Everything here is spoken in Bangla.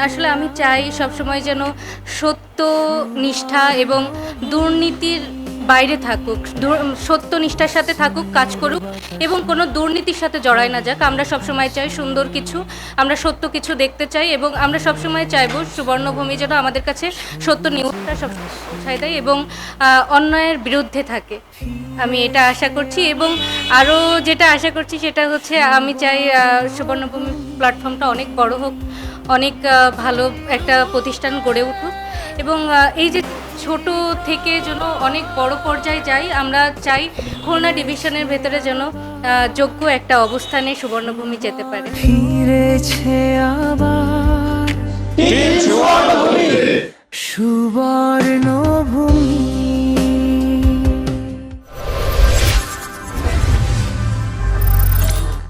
আসলে আমি চাই সবসময় যেন সত্য, নিষ্ঠা এবং দুর্নীতির বাইরে থাকুক। সত্যনিষ্ঠার সাথে থাকুক, কাজ করুক এবং কোনো দুর্নীতির সাথে জড়ায় না যাক। আমরা সবসময় চাই সুন্দর কিছু, আমরা সত্য কিছু দেখতে চাই এবং আমরা সবসময় চাইবো সুবর্ণভূমি যেন আমাদের কাছে সত্য নিউজটা সবসময় পৌঁছায় দেয় এবং অন্যায়ের বিরুদ্ধে থাকে। আমি এটা আশা করছি এবং আরও যেটা আশা করছি সেটা হচ্ছে আমি চাই সুবর্ণভূমি প্ল্যাটফর্মটা অনেক বড় হোক, অনেক ভালো একটা প্রতিষ্ঠান গড়ে উঠুক এবং এই যে ছোট থেকে যেন অনেক বড় পর্যায়ে যাই। আমরা চাই খুলনা ডিভিশনের ভেতরে যেন যোগ্য একটা অবস্থানে সুবর্ণভূমি যেতে পারে। ফিরেছে আবার সুবর্ণভূমি।